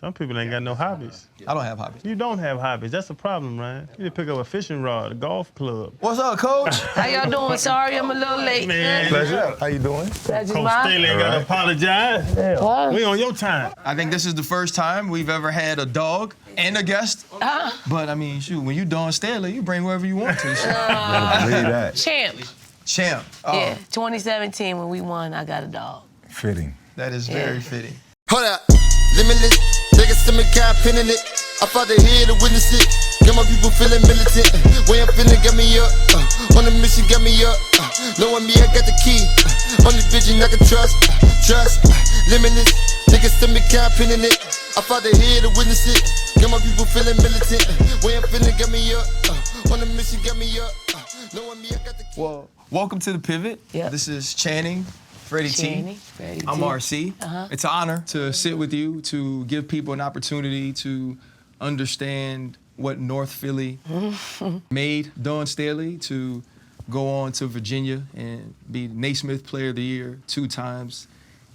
Some people ain't got no hobbies. I don't have hobbies. You don't have hobbies. That's a problem, Ryan. You need to pick up a fishing rod, a golf club. What's up, Coach? How y'all doing? Sorry, I'm a little late. Man, Pleasure. How you doing? Coach Staley ain't got to apologize. Hell, we on your time. I think this is the first time we've ever had a dog and a guest. But, I mean, shoot, when you Dawn Staley, you bring whoever you want to the show. Believe that. Champ. Oh, Yeah, 2017 when we won, I got a dog. Fitting. that is very fitting. Hold up, limitless, niggas to me can't pinning it. I fought the head to witness it. Got my people feeling militant. Way I'm feeling got me up. On the mission got me up. Knowing me, I got the key. Only vision I can trust. Limitless, niggas to me can't pinning it. I fought the head to witness it. Got my people feeling militant. Way I'm feeling got me up. On the mission got me up. Knowing me, I got the key. Well, welcome to the Pivot. Yep. This is Channing, Freddie T. I'm RC. It's an honor to sit with you, to give people an opportunity to understand what North Philly made Dawn Staley to go on to Virginia and be Naismith Player of the Year 2 times,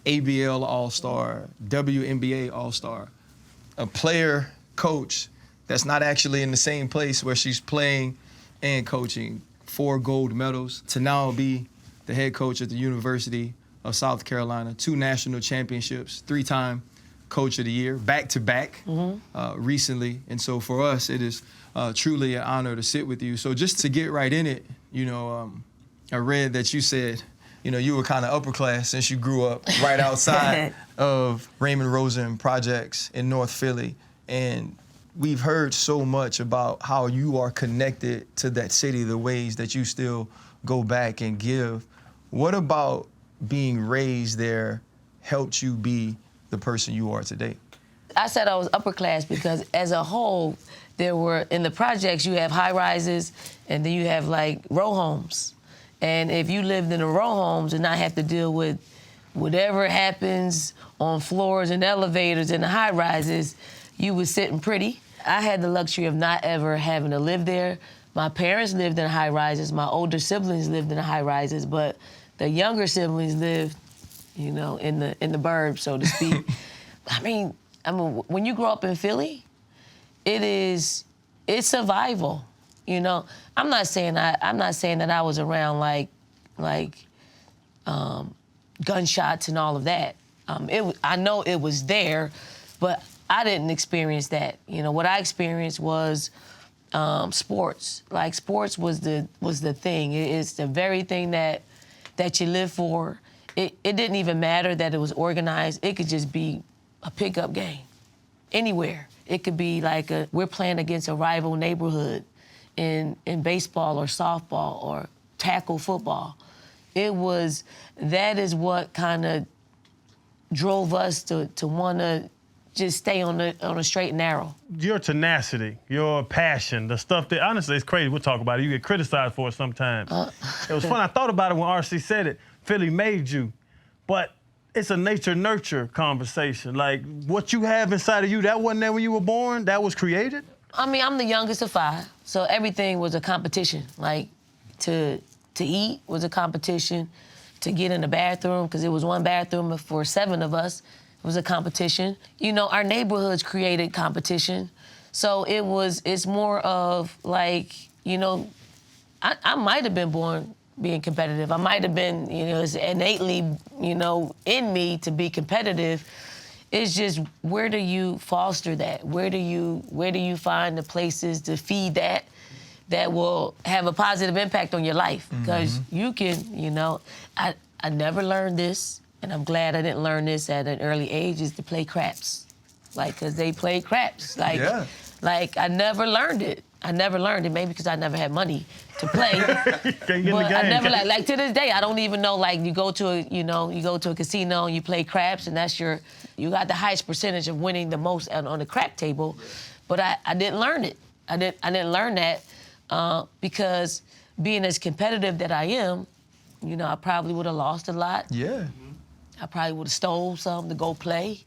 ABL All-Star, WNBA All-Star, a player coach that's not actually in the same place where she's playing and coaching, 4 gold medals, to now be the head coach at the University of South Carolina, 2 national championships, 3-time Coach of the Year, back-to-back recently. And so for us, it is truly an honor to sit with you. So just to get right in it, you know, I read that you said, you know, you were kind of upper class since you grew up right outside of Raymond Rosen Projects in North Philly. And we've heard so much about how you are connected to that city, the ways that you still go back and give. What about being raised there helped you be the person you are today? I said I was upper class because as a whole, there were, in the projects, you have high rises and then you have like row homes. And if you lived in the row homes and not have to deal with whatever happens on floors and elevators in the high rises, you was sitting pretty. I had the luxury of not ever having to live there. My parents lived in high rises. My older siblings lived in high rises, but the younger siblings lived, you know, in the burbs, so to speak. I mean, when you grow up in Philly, it's survival. You know, I'm not saying that I was around like gunshots and all of that. I know it was there, but I didn't experience that. You know, what I experienced was sports. Like sports was the thing. It's the very thing that you live for. It didn't even matter that it was organized. It could just be a pickup game anywhere. It could be like we're playing against a rival neighborhood in baseball or softball or tackle football. That is what kind of drove us to want to just stay on a straight and narrow. Your tenacity, your passion, the stuff that, honestly, it's crazy. We'll talk about it. You get criticized for it sometimes. It was fun. I thought about it when RC said it. Philly made you. But it's a nature-nurture conversation. Like, what you have inside of you, that wasn't there when you were born? That was created? I mean, I'm the youngest of 5, so everything was a competition. Like, to eat was a competition. To get in the bathroom, because it was one bathroom for 7 of us, it was a competition. You know, our neighborhoods created competition. So it's more of like, you know, I might have been born being competitive. I might have been, you know, it's innately, you know, in me to be competitive. It's just, where do you foster that? Where do you find the places to feed that will have a positive impact on your life? Because you can, you know, I never learned this, and I'm glad I didn't learn this at an early age, is to play craps. Like, because they play craps. Like, I never learned it. I never learned it, maybe because I never had money to play. Can't get in the But game. I never, like to this day, I don't even know, like, you go to a casino and you play craps, and you got the highest percentage of winning the most on the crap table. But I didn't learn it. I didn't learn that because being as competitive that I am, you know, I probably would have lost a lot. Yeah. I probably would have stole some to go play.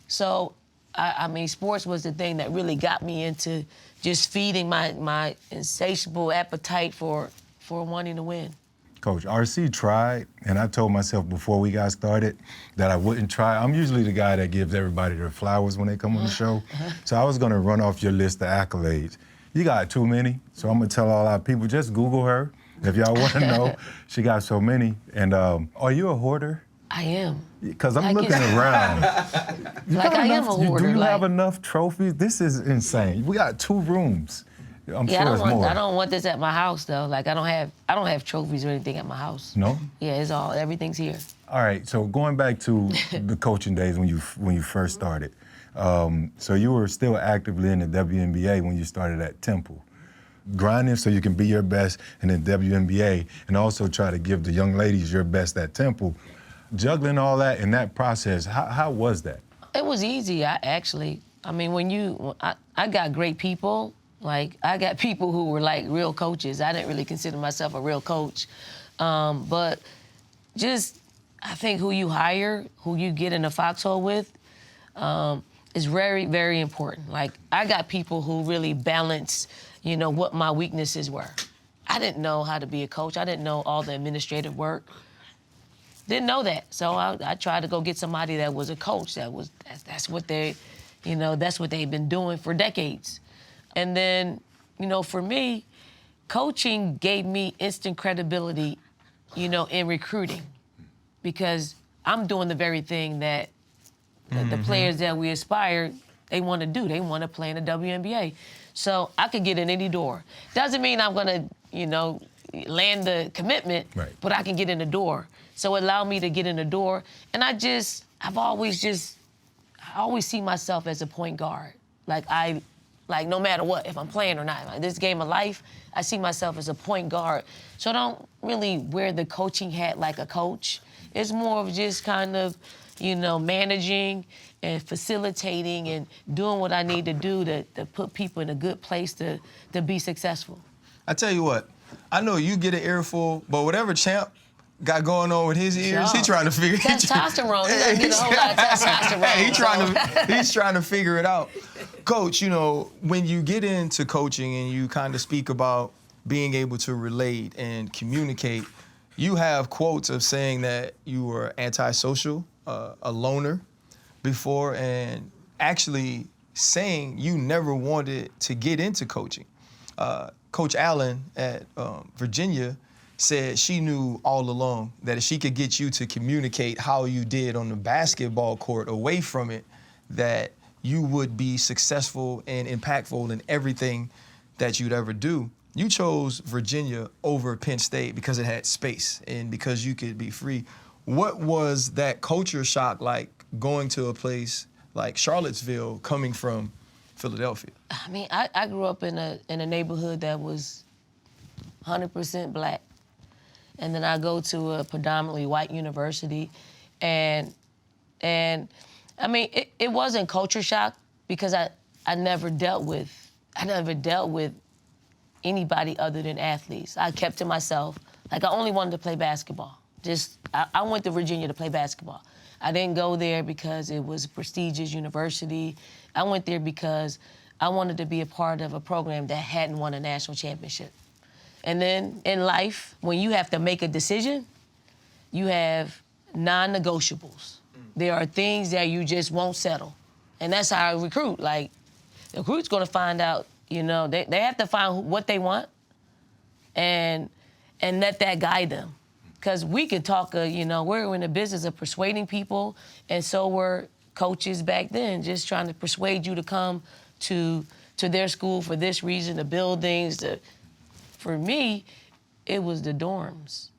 So, I mean, sports was the thing that really got me into just feeding my insatiable appetite for wanting to win. Coach, RC tried, and I told myself before we got started that I wouldn't try. I'm usually the guy that gives everybody their flowers when they come on the show. So I was going to run off your list of accolades. You got too many, so I'm going to tell all our people, just Google her. If y'all want to know, she got so many. And are you a hoarder? I am. Because I'm looking around. I am a hoarder. Do you have enough trophies? This is insane. We got 2 rooms. I'm sure it's more. I don't want this at my house though. Like I don't have trophies or anything at my house. No? Yeah, everything's here. All right, so going back to the coaching days when you first started. So you were still actively in the WNBA when you started at Temple. Grinding so you can be your best in the WNBA and also try to give the young ladies your best at Temple. Juggling all that in that process, how was that? It was easy, I mean, I got great people. Like, I got people who were like real coaches. I didn't really consider myself a real coach. But just, I think who you hire, who you get in a foxhole with, is very, very important. Like, I got people who really balance, what my weaknesses were. I didn't know how to be a coach. I didn't know all the administrative work. Didn't know that. So I tried to go get somebody that was a coach. That's what that's what they've been doing for decades. And then, for me, coaching gave me instant credibility, in recruiting, because I'm doing the very thing that the players that we aspire, they want to do. They want to play in the WNBA. So I could get in any door. Doesn't mean I'm going to, land the commitment, right, but I can get in the door. So it allowed me to get in the door. And I always see myself as a point guard. Like, no matter what, if I'm playing or not. Like, this game of life, I see myself as a point guard. So I don't really wear the coaching hat like a coach. It's more of just kind of, managing and facilitating and doing what I need to do to put people in a good place to be successful. I tell you what, I know you get an earful, but whatever Champ got going on with his ears, he trying to figure it out. Testosterone. He's gonna get a whole lot of testosterone. He's trying to figure it out. Coach, when you get into coaching and you kind of speak about being able to relate and communicate, you have quotes of saying that you were antisocial, a loner before, and actually saying you never wanted to get into coaching. Coach Allen at Virginia said she knew all along that if she could get you to communicate how you did on the basketball court away from it, that you would be successful and impactful in everything that you'd ever do. You chose Virginia over Penn State because it had space and because you could be free. What was that culture shock like going to a place like Charlottesville coming from Philadelphia? I mean, I grew up in a neighborhood that was 100% black. And then I go to a predominantly white university. And I mean, it wasn't culture shock because I never dealt with anybody other than athletes. I kept to myself. Like, I only wanted to play basketball. I went to Virginia to play basketball. I didn't go there because it was a prestigious university. I went there because I wanted to be a part of a program that hadn't won a national championship. And then in life, when you have to make a decision, you have non-negotiables. There are things that you just won't settle. And that's how I recruit. Like, the recruit's gonna find out, they have to find what they want and let that guide them. Because we can talk, we're in the business of persuading people, and so were coaches back then, just trying to persuade you to come to their school for this reason, the buildings. For me, it was the dorms.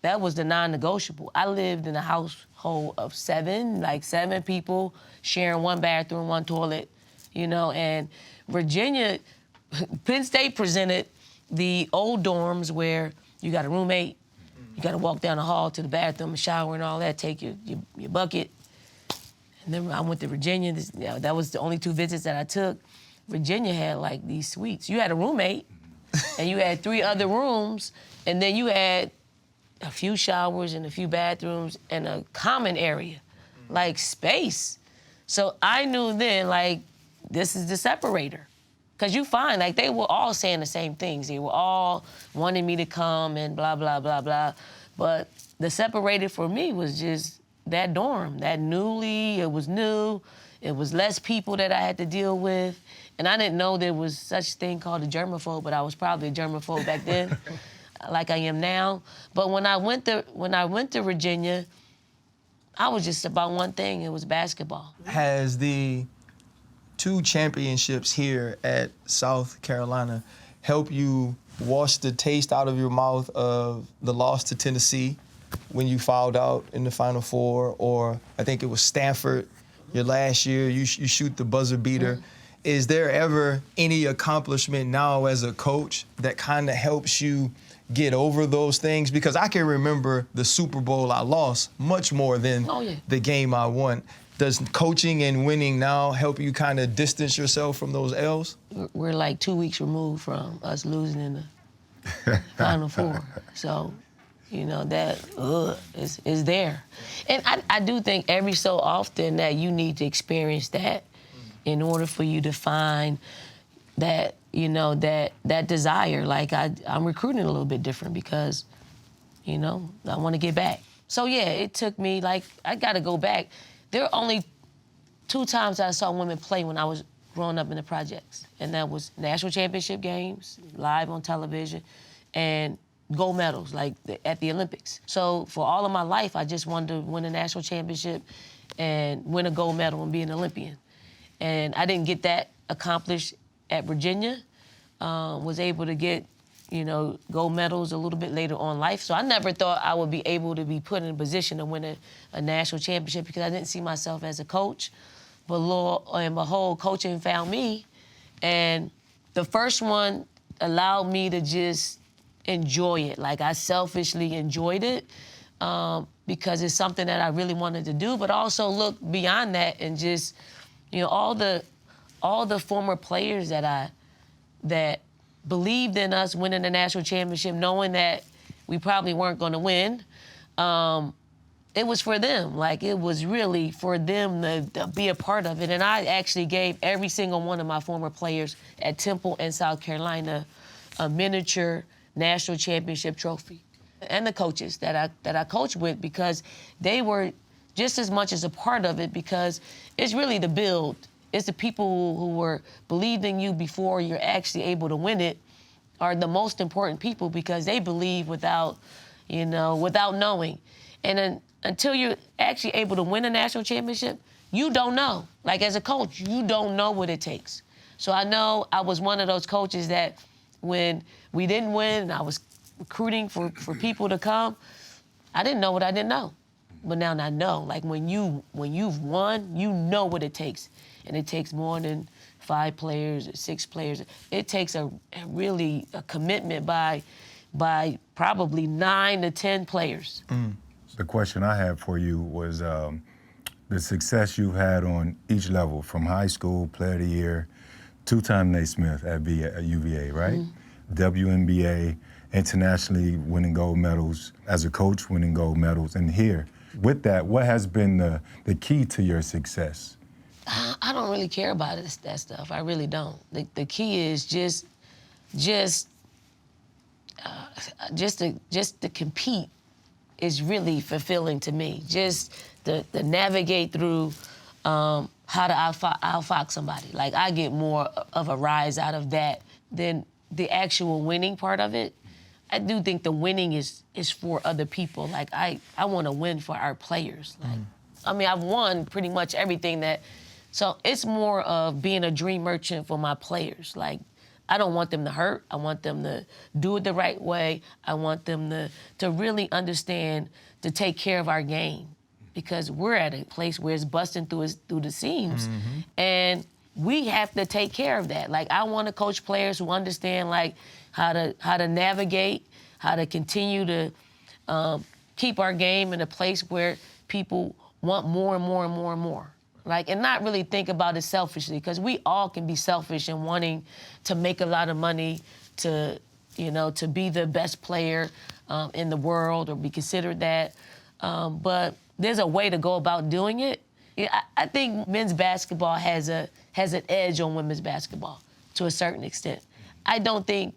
That was the non-negotiable. I lived in a household of 7 people sharing one bathroom, one toilet, and Virginia, Penn State presented the old dorms where you got a roommate, you got to walk down the hall to the bathroom and shower and all that, take your bucket. And then I went to Virginia. That was the only 2 visits that I took. Virginia had like these suites. You had a roommate, and you had 3 other rooms, and then you had a few showers and a few bathrooms and a common area, like space. So I knew then, like, this is the separator. Because you find, like, they were all saying the same things. They were all wanting me to come and blah, blah, blah, blah. But the separated for me was just that dorm, it was new. It was less people that I had to deal with. And I didn't know there was such a thing called a germaphobe, but I was probably a germaphobe back then, like I am now. But when I went to Virginia, I was just about one thing. It was basketball. Has the 2 championships here at South Carolina help you wash the taste out of your mouth of the loss to Tennessee when you fouled out in the Final Four, or I think it was Stanford your last year, you shoot the buzzer beater. Is there ever any accomplishment now as a coach that kind of helps you get over those things? Because I can remember the Super Bowl I lost much more than the game I won. Does coaching and winning now help you kind of distance yourself from those L's? We're like 2 weeks removed from us losing in the Final Four. So, you know, that is there. And I do think every so often that you need to experience that in order for you to find that, you know, that desire. Like, I'm recruiting a little bit different because, you know, I want to get back. So, yeah, it took me, like, I got to go back. There are only 2 times I saw women play when I was growing up in the projects, and that was national championship games, live on television, and gold medals, like at the Olympics. So for all of my life, I just wanted to win a national championship and win a gold medal and be an Olympian. And I didn't get that accomplished at Virginia. Was able to get, you know, gold medals a little bit later on in life. So I never thought I would be able to be put in a position to win a national championship because I didn't see myself as a coach. But lo and behold, coaching found me. And the first one allowed me to just enjoy it. Like, I selfishly enjoyed it because it's something that I really wanted to do, but also look beyond that and just, you know, all the former players that believed in us winning the national championship, knowing that we probably weren't going to win. It was for them. Like, it was really for them to be a part of it. And I actually gave every single one of my former players at Temple and South Carolina a miniature national championship trophy. And the coaches that I coached with, because they were just as much as a part of it, because it's really the build. It's the people who were believed in you before you're actually able to win it are the most important people, because they believe without knowing. And then until you're actually able to win a national championship, you don't know. Like, as a coach, you don't know what it takes. So I know I was one of those coaches that when we didn't win and I was recruiting for people to come, I didn't know what I didn't know. But now I know. Like, when you've won, you know what it takes. And it takes more than 5 players, 6 players. It takes a commitment by probably 9 to 10 players. The question I had for you was the success you've had on each level, from high school, player of the year, 2-time Naismith at UVA, right? WNBA, internationally winning gold medals, as a coach winning gold medals, and here. With that, what has been the key to your success? I don't really care about that stuff. I really don't. The key is just to compete is really fulfilling to me. Just to navigate through how to outfox somebody. Like, I get more of a rise out of that than the actual winning part of it. I do think the winning is for other people. Like, I want to win for our players. Like, I mean, I've won pretty much everything that. So it's more of being a dream merchant for my players. Like, I don't want them to hurt. I want them to do it the right way. I want them to really understand, to take care of our game, because we're at a place where it's busting through the seams, and we have to take care of that. Like, I want to coach players who understand, like, how to navigate, how to continue to keep our game in a place where people want more and more and more and more. Like, and not really think about it selfishly, because we all can be selfish in wanting to make a lot of money, to be the best player in the world, or be considered that. But there's a way to go about doing it. I think men's basketball has an edge on women's basketball to a certain extent. I don't think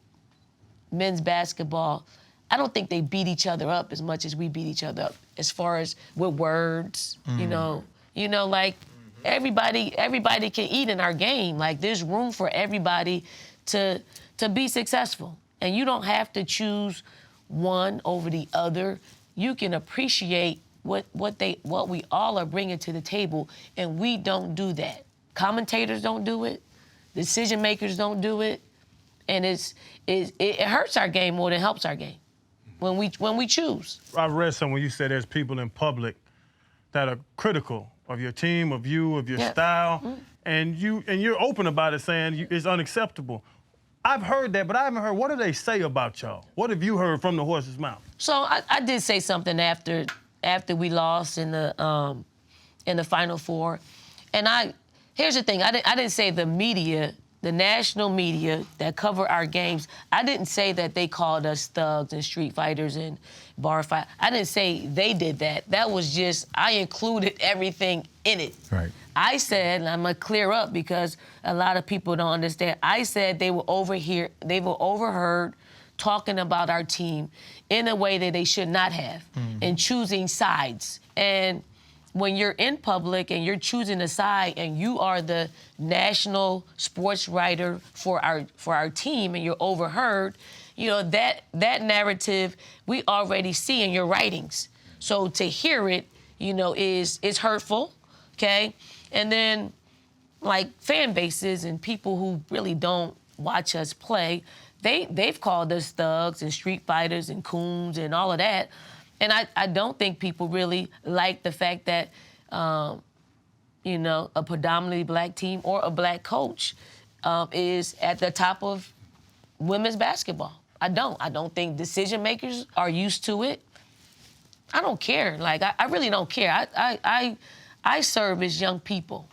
men's basketball, I don't think they beat each other up as much as we beat each other up as far as with words, you know, like everybody can eat in our game. Like there's room for everybody to be successful. And you don't have to choose one over the other. You can appreciate what we all are bringing to the table, and we don't do that. Commentators don't do it. Decision makers don't do it, and it hurts our game more than helps our game when we choose. I read somewhere you said there's people in public that are critical of your team, of you, of your style, and you're open about it, saying it's unacceptable. I've heard that, but I haven't heard. What do they say about y'all? What have you heard from the horse's mouth? So I did say something after we lost in the Final Four, and here's the thing. I didn't say the media, the national media that cover our games. I didn't say that they called us thugs and street fighters and bar fight. I didn't say they did that. That was just I included everything in it. Right. I said, and I'm gonna clear up because a lot of people don't understand. I said they were overheard talking about our team in a way that they should not have, and choosing sides. And when you're in public and you're choosing a side and you are the national sports writer for our team and you're overheard, that narrative we already see in your writings. So to hear it, is hurtful, okay? And then, like, fan bases and people who really don't watch us play, they've called us thugs and street fighters and coons and all of that. And I don't think people really like the fact that, a predominantly black team or a black coach is at the top of women's basketball. I don't think decision makers are used to it. I don't care. Like, I really don't care. I serve as young people.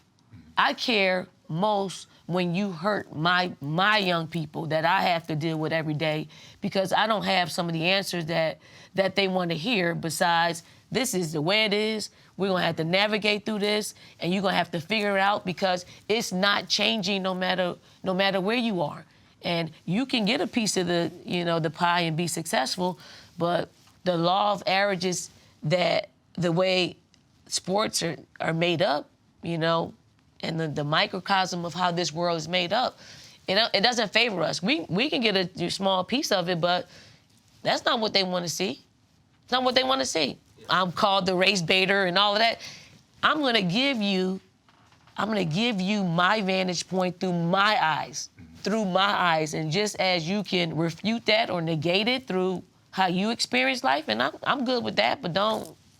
I care most when you hurt my young people that I have to deal with every day, because I don't have some of the answers that they want to hear besides, this is the way it is, we're going to have to navigate through this, and you're going to have to figure it out because it's not changing no matter where you are. And you can get a piece of the pie and be successful, but the law of averages, that the way sports are made up, and the microcosm of how this world is made up, it doesn't favor us. We can get a small piece of it, but that's not what they want to see. It's not what they want to see. I'm called the race baiter and all of that. I'm gonna give you my vantage point through my eyes. And just as you can refute that or negate it through how you experience life, and I'm good with that, but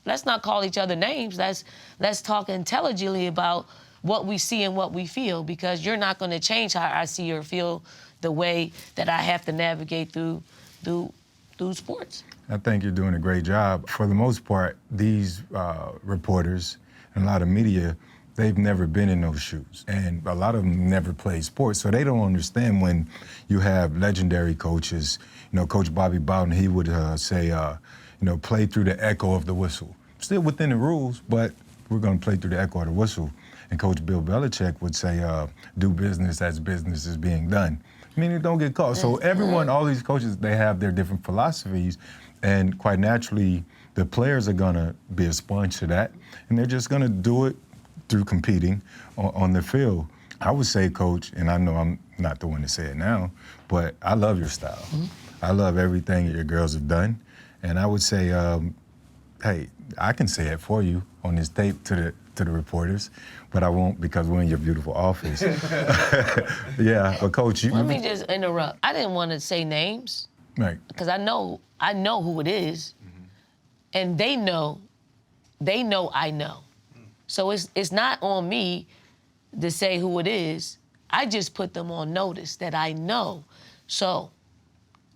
let's not call each other names. Let's talk intelligently about what we see and what we feel, because you're not gonna change how I see or feel the way that I have to navigate through sports. I think you're doing a great job. For the most part, these reporters and a lot of media, they've never been in those shoes. And a lot of them never played sports, so they don't understand when you have legendary coaches. Coach Bobby Bowden, he would say, play through the echo of the whistle. Still within the rules, but we're gonna play through the echo of the whistle. And Coach Bill Belichick would say, do business as business is being done. Meaning don't get caught. So everyone, all these coaches, they have their different philosophies, and quite naturally, the players are gonna be a sponge to that, and they're just gonna do it through competing on the field. I would say, Coach, and I know I'm not the one to say it now, but I love your style. I love everything your girls have done, and I would say, hey, I can say it for you on this tape to the reporters, but I won't because we're in your beautiful office. Yeah, but Coach, Let me just interrupt. I didn't want to say names, right? Because I know who it is, and they know I know. So it's not on me to say who it is. I just put them on notice that I know. So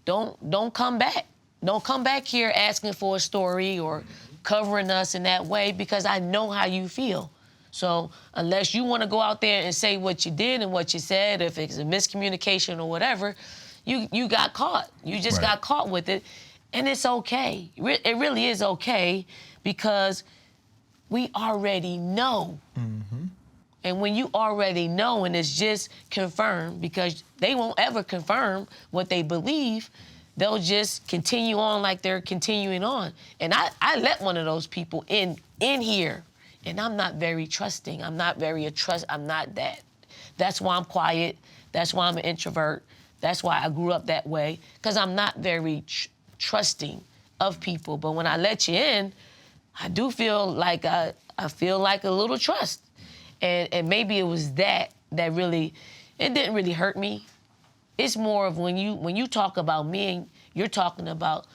don't come back. Don't come back here asking for a story or covering us in that way, because I know how you feel. So unless you want to go out there and say what you did and what you said, if it's a miscommunication or whatever, you got caught. You just got caught with it, and it's okay. It really is okay, because we already know. And when you already know and it's just confirmed, because they won't ever confirm what they believe, they'll just continue on like they're continuing on. And I let one of those people in here, and I'm not very trusting. I'm not that. That's why I'm quiet. That's why I'm an introvert. That's why I grew up that way, because I'm not very trusting of people. But when I let you in, I do feel like I feel like a little trust. And maybe it was that really, it didn't really hurt me. It's more of when you talk about me, you're talking about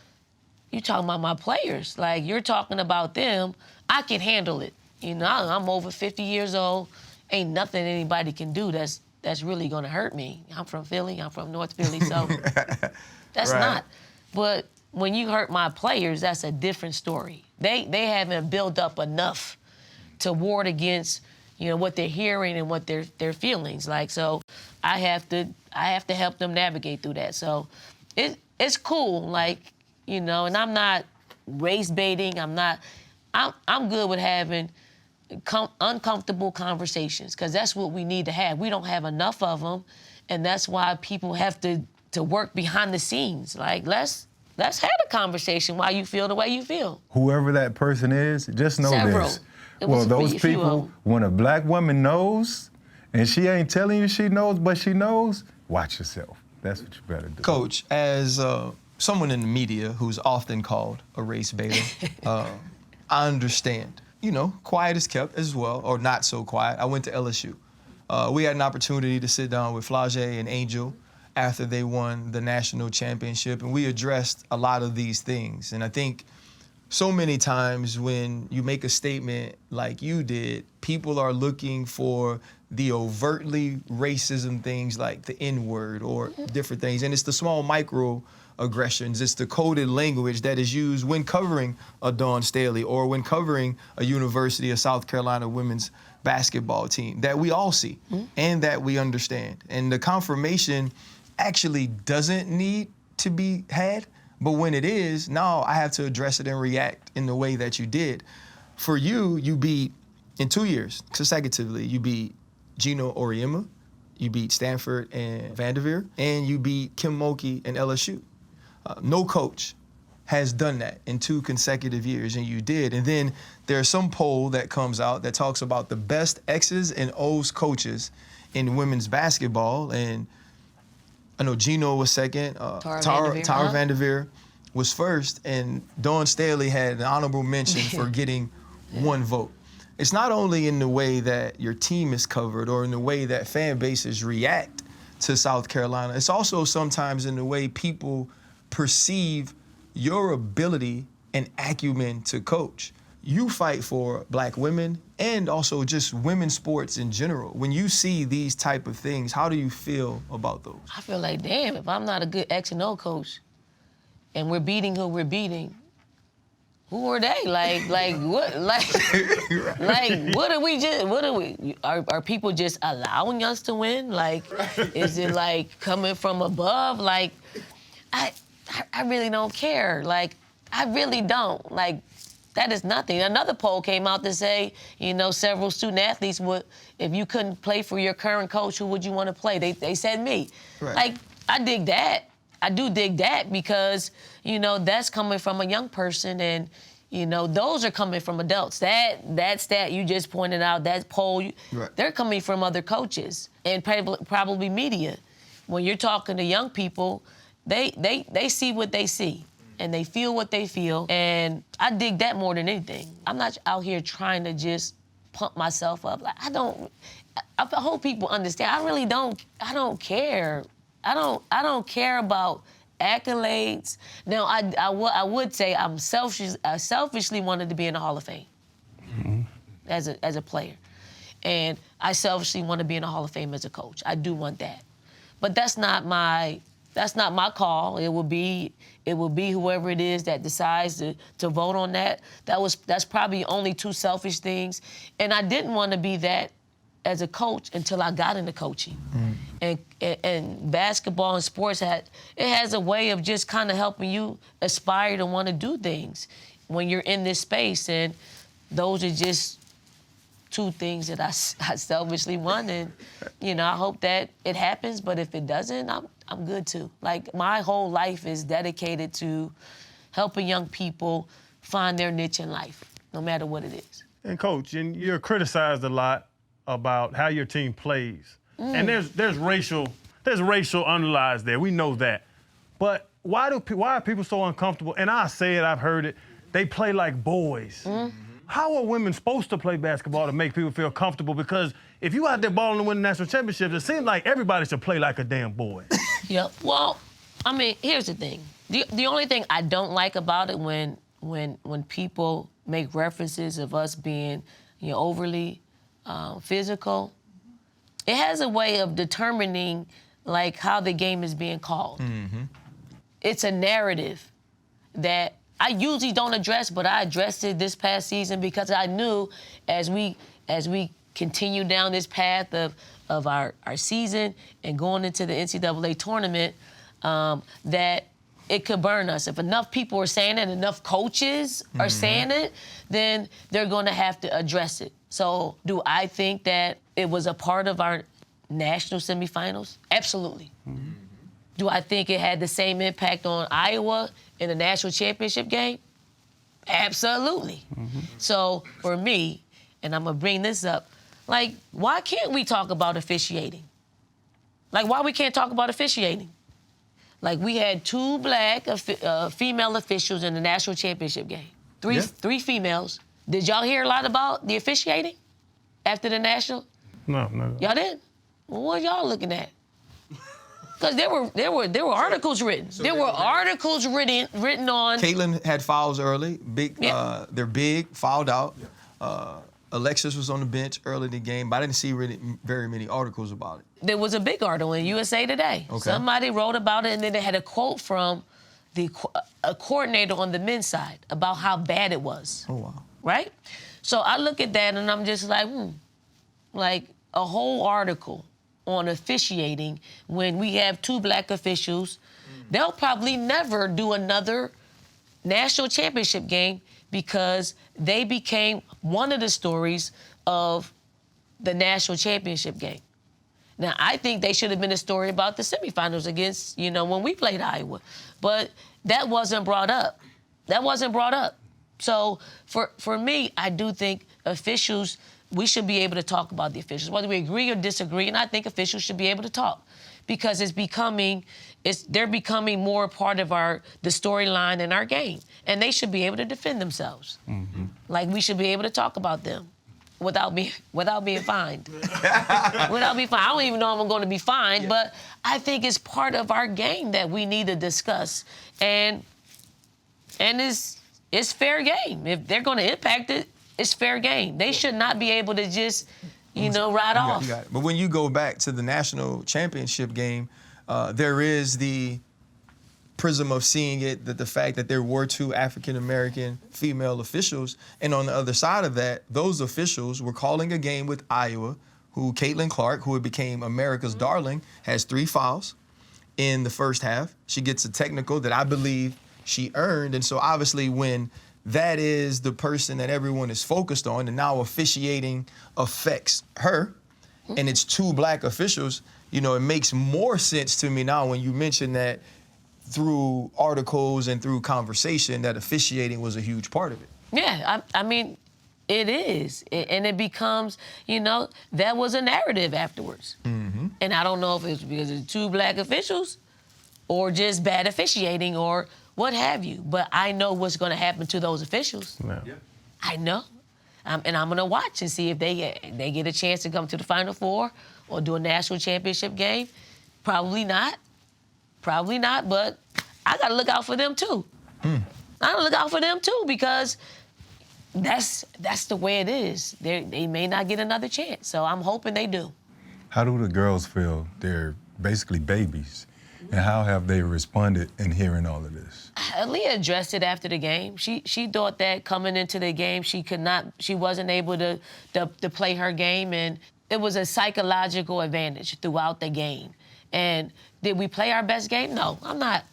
my players. Like, you're talking about them, I can handle it. You know, I'm over 50 years old. Ain't nothing anybody can do that's really gonna hurt me. I'm from Philly, I'm from North Philly, so that's right. not. But when you hurt my players, that's a different story. They haven't built up enough to ward against, you know, what they're hearing and what their feelings like. So I have to help them navigate through that. So it's cool, like, you know, and I'm not race baiting. I'm good with having uncomfortable conversations, because that's what we need to have. We don't have enough of them, and that's why people have to work behind the scenes. Like, let's have a conversation why you feel the way you feel. Whoever that person is, just know Several. this. It Well, was those a few of people, them. when a black woman knows, and she ain't telling you she knows, but she knows, watch yourself. That's what you better do. Coach, as someone in the media who's often called a race baiter, I understand. You know, quiet is kept as well, or not so quiet. I went to LSU. We had an opportunity to sit down with Flau'jae and Angel after they won the national championship, and we addressed a lot of these things. And I think so many times when you make a statement like you did, people are looking for the overtly racism things like the N-word or different things. And it's the small microaggressions, it's the coded language that is used when covering a Dawn Staley or when covering a University of South Carolina women's basketball team that we all see and that we understand. And the confirmation actually doesn't need to be had, but when it is, now I have to address it and react in the way that you did. For you, you beat, in 2 years, consecutively, you beat Gino Auriemma, you beat Stanford and Vanderveer, and you beat Kim Mulkey and LSU. No coach has done that in 2 consecutive years, and you did. And then there's some poll that comes out that talks about the best X's and O's coaches in women's basketball, and I know Gino was second, Tara Vanderveer was first, and Dawn Staley had an honorable mention for getting 1 vote. It's not only in the way that your team is covered or in the way that fan bases react to South Carolina, it's also sometimes in the way people perceive your ability and acumen to coach. You fight for black women and also just women's sports in general. When you see these type of things, how do you feel about those? I feel like, damn, if I'm not a good X and O coach and we're beating who we're beating, who are they? Like what? What are people just allowing us to win? Like, is it like coming from above? Like, I really don't care. Like, I really don't. Like, that is nothing. Another poll came out to say, you know, several student athletes would, if you couldn't play for your current coach, who would you want to play? They said me. Right. Like, I dig that. I do dig that because, you know, that's coming from a young person, and, you know, those are coming from adults. That stat you just pointed out, that poll, right, they're coming from other coaches and probably media. When you're talking to young people, they see what they see. And they feel what they feel, and I dig that more than anything. I'm not out here trying to just pump myself up. Like, I hope people understand. I don't care. I don't care about accolades. Now, I would say I selfishly wanted to be in the Hall of Fame as a player, and I selfishly want to be in the Hall of Fame as a coach. I do want that, but that's not my call. It will be whoever it is that decides to vote on that. That's probably only 2 selfish things. And I didn't want to be that as a coach until I got into coaching. And basketball and sports has a way of just kind of helping you aspire to want to do things when you're in this space. And those are just two things that I selfishly want, and I hope that it happens. But if it doesn't, I'm good too. Like, my whole life is dedicated to helping young people find their niche in life, no matter what it is. And Coach, and you're criticized a lot about how your team plays, and there's racial underlies there. We know that, but why are people so uncomfortable? And I say it, I've heard it. They play like boys. How are women supposed to play basketball to make people feel comfortable? Because if you out there balling to win the national championships, it seems like everybody should play like a damn boy. Yep. Well, I mean, here's the thing. The only thing I don't like about it when people make references of us being overly physical, it has a way of determining like how the game is being called. It's a narrative that I usually don't address, but I addressed it this past season because I knew as we continue down this path of our season and going into the NCAA tournament, that it could burn us. If enough people are saying it, enough coaches are saying it, then they're going to have to address it. So do I think that it was a part of our national semifinals? Absolutely. Do I think it had the same impact on Iowa in the national championship game? Absolutely. So for me, and I'm going to bring this up, like, why can't we talk about officiating? Like, why we can't talk about officiating? Like, we had two black female officials in the national championship game. Three females. Did y'all hear a lot about the officiating after the national? No. Y'all didn't? Well, what y'all looking at? Because there were articles written. There were articles written on. Caitlin had fouls early. They're big, fouled out. Alexis was on the bench early in the game, but I didn't see really very many articles about it. There was a big article in USA Today. Okay. Somebody wrote about it, and then they had a quote from a coordinator on the men's side about how bad it was. Oh, wow. Right? So I look at that, and I'm just like, like a whole article on officiating when we have two black officials. They'll probably never do another national championship game because they became one of the stories of the national championship game. Now, I think they should have been a story about the semifinals against, when we played Iowa. But that wasn't brought up. So for me, I do think officials, we should be able to talk about the officials, whether we agree or disagree, and I think officials should be able to talk because they're becoming more a part of the storyline in our game, and they should be able to defend themselves. Like, we should be able to talk about them without being fined. I don't even know if I'm going to be fined, but I think it's part of our game that we need to discuss, and it's fair game. If they're going to impact it, it's fair game. They should not be able to just, ride off. You got it. But when you go back to the national championship game, there is the prism of seeing it, that the fact that there were two African-American female officials, and on the other side of that, those officials were calling a game with Iowa, who Caitlin Clark, who became America's darling, has 3 fouls in the first half. She gets a technical that I believe she earned, and so obviously when that is the person that everyone is focused on, and now officiating affects her, and it's 2 black officials, it makes more sense to me now when you mention that through articles and through conversation that officiating was a huge part of it. Yeah, I mean, it is. And it becomes, that was a narrative afterwards. And I don't know if it's because of 2 black officials or just bad officiating or what have you. But I know what's going to happen to those officials. Yeah. I know. And I'm going to watch and see if they get a chance to come to the Final Four or do a national championship game. Probably not, but I got to look out for them, too. I got to look out for them, too, because that's the way it is. They may not get another chance, so I'm hoping they do. How do the girls feel? They're basically babies. And how have they responded in hearing all of this? Leah addressed it after the game. She thought that coming into the game, she wasn't able to play her game, and it was a psychological advantage throughout the game. And did we play our best game? No, I'm not.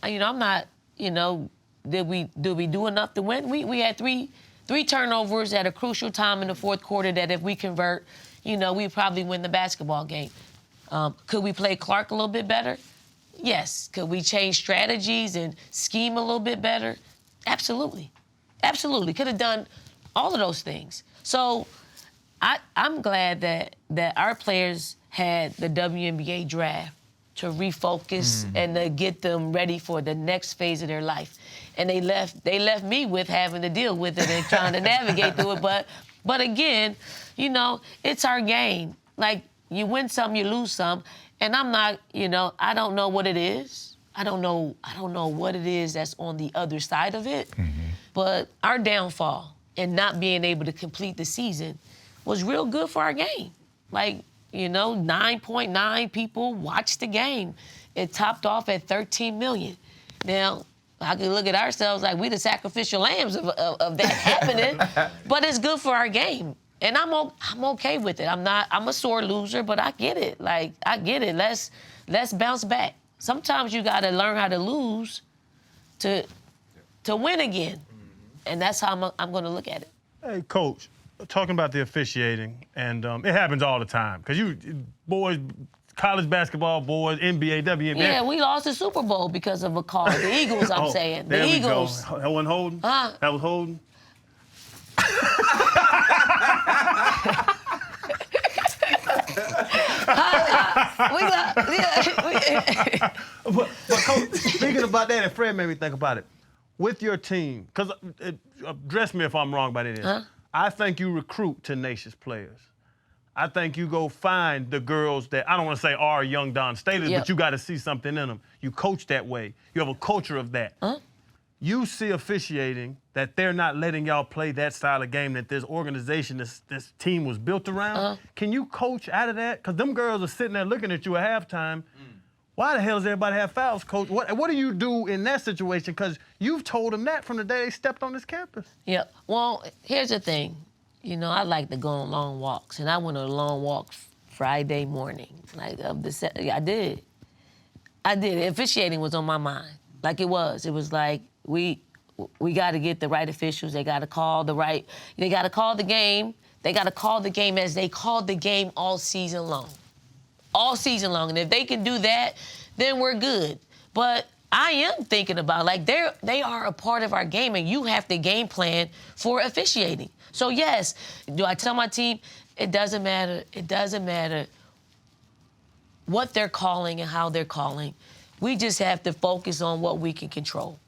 Did we do enough to win? We had 3 3 turnovers at a crucial time in the fourth quarter that if we convert, we probably win the basketball game. Could we play Clark a little bit better? Yes. Could we change strategies and scheme a little bit better? Absolutely. Absolutely. Could have done all of those things. So I'm glad that our players had the WNBA draft to refocus and to get them ready for the next phase of their life. And they left me with having to deal with it and trying to navigate through it. But again, it's our game. Like, you win some, you lose some. And I'm not, I don't know what it is. I don't know what it is that's on the other side of it. But our downfall in not being able to complete the season was real good for our game. Like, 9.9 people watched the game. It topped off at 13 million. Now, I can look at ourselves like we the sacrificial lambs of that happening, but it's good for our game. And I'm okay with it. I'm a sore loser, but I get it. Like, I get it. Let's bounce back. Sometimes you gotta learn how to lose to win again. And that's how I'm gonna look at it. Hey, Coach, talking about the officiating, and it happens all the time. Because you boys, college basketball boys, NBA, WNBA. Yeah, we lost the Super Bowl because of a call. The Eagles, I'm saying. The Eagles. That wasn't holding? Huh? That was holding? But Coach, speaking about that, and Fred made me think about it. With your team, because address me if I'm wrong about it. I think you recruit tenacious players. I think you go find the girls that, I don't want to say are young Don Staley, but you got to see something in them. You coach that way. You have a culture of that. You see officiating that they're not letting y'all play that style of game that this organization, this team was built around. Can you coach out of that? Because them girls are sitting there looking at you at halftime. Why the hell does everybody have fouls, Coach? What do you do in that situation? Because you've told them that from the day they stepped on this campus. Yeah. Well, here's the thing. I like to go on long walks, and I went on a long walk Friday morning. I did. Officiating was on my mind. Like it was. It was like we got to get the right officials. They got to call the right. They got to call the game. They got to call the game as they called the game all season long. All season long. And if they can do that, then we're good. But I am thinking about, they are a part of our game, and you have to game plan for officiating. So, yes, do I tell my team, it doesn't matter. It doesn't matter what they're calling and how they're calling. We just have to focus on what we can control.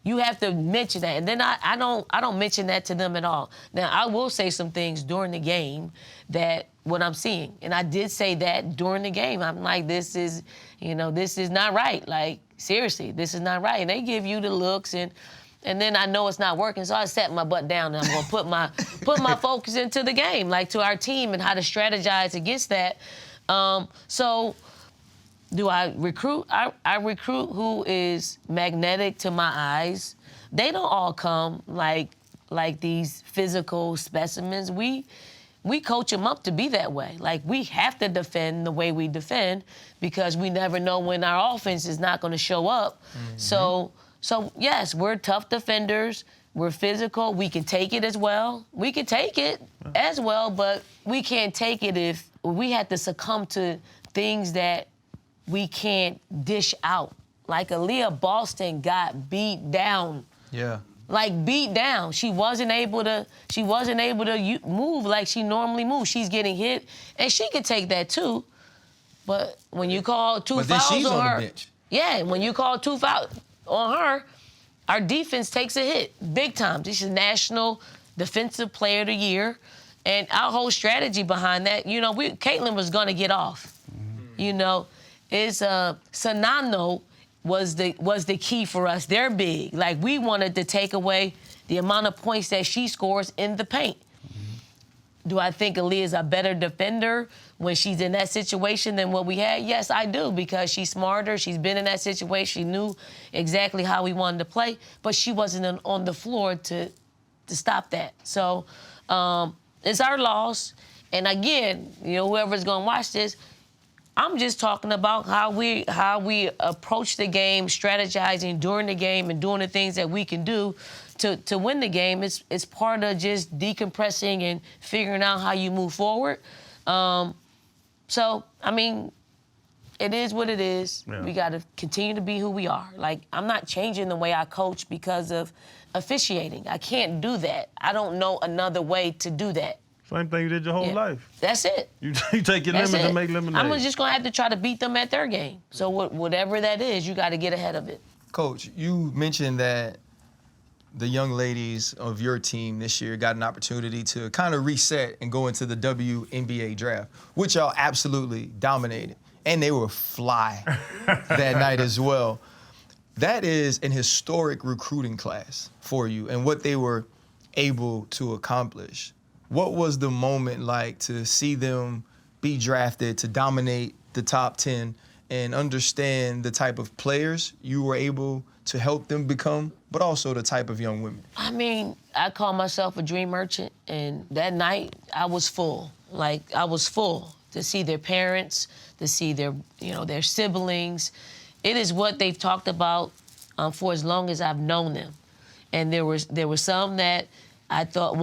You have to mention that. And then I don't mention that to them at all. Now, I will say some things during the game that what I'm seeing. And I did say that during the game. I'm like, this is not right. Like, seriously, this is not right. And they give you the looks, and then I know it's not working, so I sat my butt down and I'm gonna put my focus into the game, like to our team and how to strategize against that. So do I recruit? I recruit who is magnetic to my eyes. They don't all come like these physical specimens. We coach them up to be that way. Like, we have to defend the way we defend because we never know when our offense is not going to show up. So yes, we're tough defenders. We're physical. We can take it as well. We can take it as well, but we can't take it if we had to succumb to things that we can't dish out. Like, Aaliyah Boston got beat down. Yeah. Like, beat down. She wasn't able to move like she normally moves. She's getting hit, and she could take that too. But when you call two fouls she's on her, the bench. Yeah, when you call 2 fouls on her, our defense takes a hit big time. This is National Defensive Player of the Year, and our whole strategy behind that. Caitlin was gonna get off. Sanano was the key for us. They're big. Like, we wanted to take away the amount of points that she scores in the paint. Do I think Aaliyah's a better defender when she's in that situation than what we had? Yes, I do, because she's smarter. She's been in that situation. She knew exactly how we wanted to play, but she wasn't on the floor to stop that. So it's our loss. And again, whoever's going to watch this, I'm just talking about how we approach the game, strategizing during the game and doing the things that we can do to win the game. It's part of just decompressing and figuring out how you move forward. So, I mean, it is what it is. Yeah. We got to continue to be who we are. Like, I'm not changing the way I coach because of officiating. I can't do that. I don't know another way to do that. Same thing you did your whole life. That's it. You take your lemons and make lemonade. I'm just going to have to try to beat them at their game. So whatever that is, you got to get ahead of it. Coach, you mentioned that the young ladies of your team this year got an opportunity to kind of reset and go into the WNBA draft, which y'all absolutely dominated. And they were fly that night as well. That is an historic recruiting class for you and what they were able to accomplish. What was the moment like to see them be drafted, to dominate the top 10, and understand the type of players you were able to help them become, but also the type of young women? I mean, I call myself a dream merchant, and that night I was full. Like, I was full to see their parents, to see their siblings. It is what they've talked about for as long as I've known them. And there were some that I thought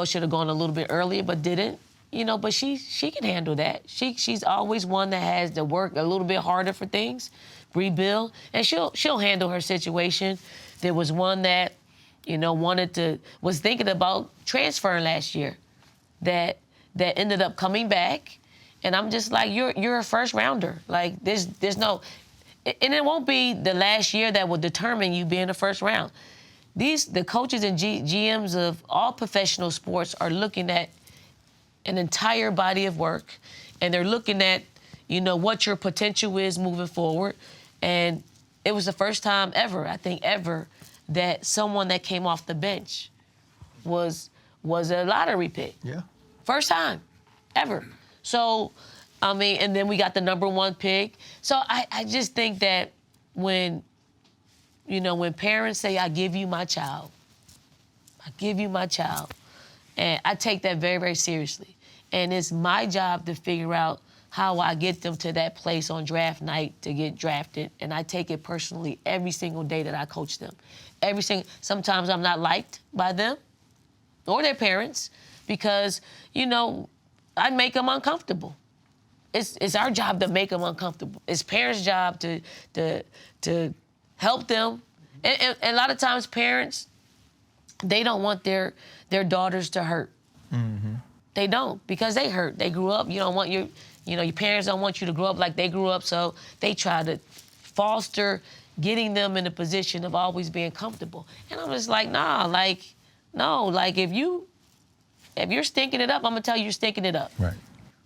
should have gone a little bit earlier, but didn't. But she can handle that. She's always one that has to work a little bit harder for things, rebuild, and she'll handle her situation. There was one that, was thinking about transferring last year, that ended up coming back, and I'm just like, you're a first rounder. Like, there's no, and it won't be the last year that will determine you being the first round. The coaches and GMs of all professional sports are looking at an entire body of work, and they're looking at, what your potential is moving forward. And it was the first time ever, I think ever, that someone that came off the bench was a lottery pick. Yeah. First time ever. So, I mean, and then we got the #1 pick. So I just think that when parents say, I give you my child, and I take that very, very seriously. And it's my job to figure out how I get them to that place on draft night to get drafted. And I take it personally every single day that I coach them. Sometimes I'm not liked by them or their parents because, I make them uncomfortable. It's our job to make them uncomfortable. It's parents' job to help them. And a lot of times parents, they don't want their daughters to hurt. Mm-hmm. They don't, because they hurt. They grew up. You don't want your parents don't want you to grow up like they grew up, so they try to foster getting them in a position of always being comfortable. And I'm just like, no, if you're stinking it up, I'm gonna tell you you're stinking it up. Right.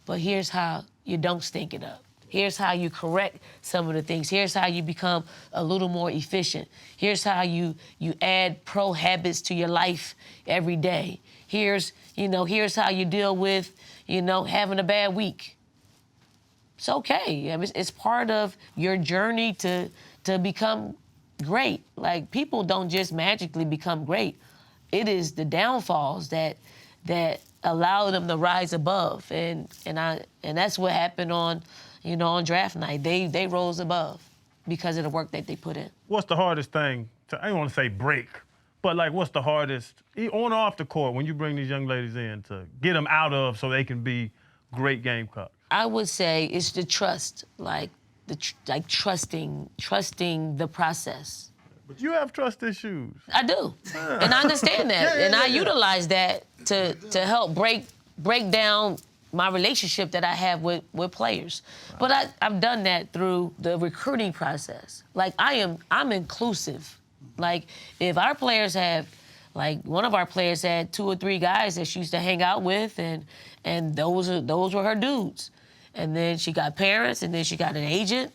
But here's how you don't stink it up. Here's how you correct some of the things. Here's how you become a little more efficient. Here's how you add pro habits to your life every day. Here's how you deal with, having a bad week. It's okay. I mean, it's part of your journey to become great. Like, people don't just magically become great. It is the downfalls that allow them to rise above. And that's what happened on draft night. They rose above because of the work that they put in. What's the hardest thing I don't want to say break, but like, what's the hardest, on or off the court, when you bring these young ladies in to get them out of so they can be great Gamecocks? I would say it's the trust, trusting the process. But you have trust issues. I do, and I understand that, I utilize that to help break down my relationship that I have with players. But I've done that through the recruiting process. Like, I'm inclusive. Like, if our players have, like, one of our players had 2 or 3 guys that she used to hang out with, and those were her dudes. And then she got parents, and then she got an agent,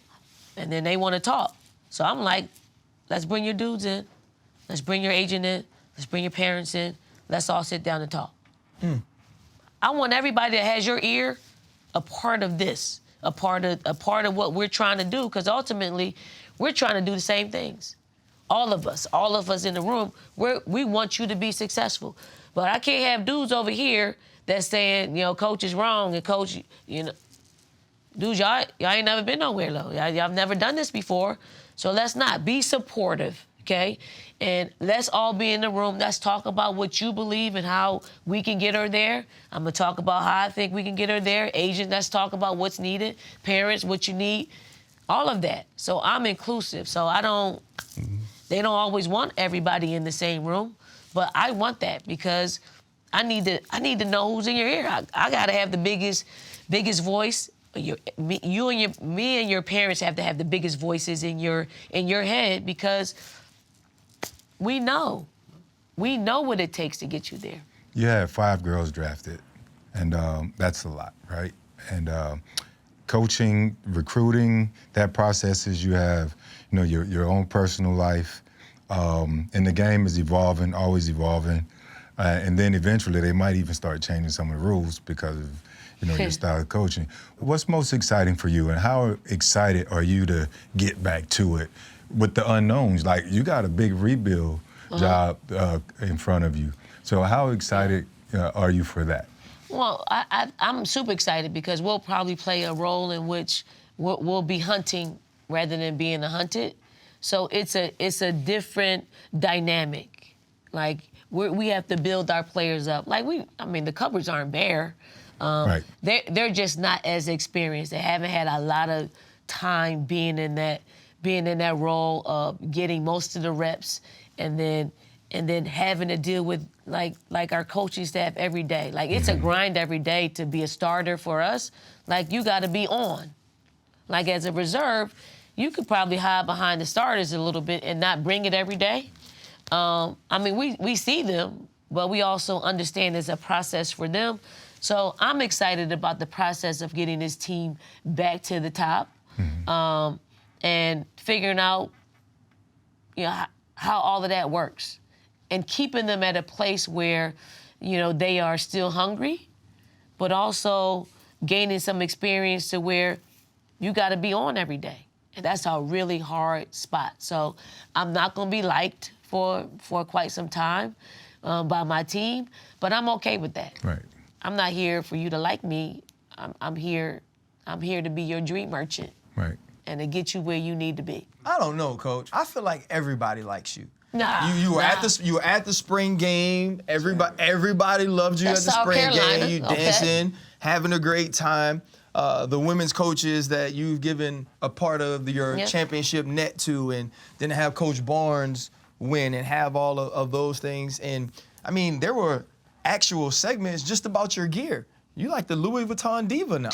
and then they want to talk. So I'm like, let's bring your dudes in. Let's bring your agent in. Let's bring your parents in. Let's all sit down and talk. Mm. I want everybody that has your ear a part of this, a part of what we're trying to do, because ultimately we're trying to do the same things. All of us in the room, we want you to be successful. But I can't have dudes over here that's saying, coach is wrong, and coach, dudes, y'all ain't never been nowhere, though. Y'all never done this before. So let's not. Be supportive, okay? And let's all be in the room. Let's talk about what you believe and how we can get her there. I'm going to talk about how I think we can get her there. Agents, let's talk about what's needed. Parents, what you need. All of that. So I'm inclusive. So they don't always want everybody in the same room, but I want that because I need to know who's in your ear. I got to have the biggest voice. Me and your parents have to have the biggest voices in your head because we know what it takes to get you there. You had 5 girls drafted, and that's a lot, right? And coaching, recruiting, that process is you have, your own personal life, and the game is evolving, always evolving, and then eventually they might even start changing some of the rules because of your style of coaching. What's most exciting for you, and how excited are you to get back to it with the unknowns? Like, you got a big rebuild job in front of you. So how excited are you for that? Well, I'm super excited because we'll probably play a role in which we'll be hunting rather than being hunted. So it's a different dynamic. Like, we have to build our players up. Like, the cupboards aren't bare. Right. They're just not as experienced. They haven't had a lot of time being in that role of getting most of the reps, and then having to deal with like our coaching staff every day. Like, it's a grind every day to be a starter for us. Like, you got to be on. Like, as a reserve, you could probably hide behind the starters a little bit and not bring it every day. We see them, but we also understand it's a process for them. So I'm excited about the process of getting this team back to the top, and figuring out, how all of that works, and keeping them at a place where, they are still hungry, but also gaining some experience to where you got to be on every day. And that's a really hard spot. So I'm not going to be liked for quite some time by my team, but I'm okay with that. Right. I'm not here for you to like me. I'm here to be your dream merchant. Right. And to get you where you need to be. I don't know, Coach. I feel like everybody likes you. Nah. You were at the spring game. Everybody loved you That's at the South spring Carolina. game. You Okay. dancing, having a great time. The women's coaches that you've given a part of your championship net to, and then have Coach Barnes win and have all of those things. And there were actual segments just about your gear. You like the Louis Vuitton diva now,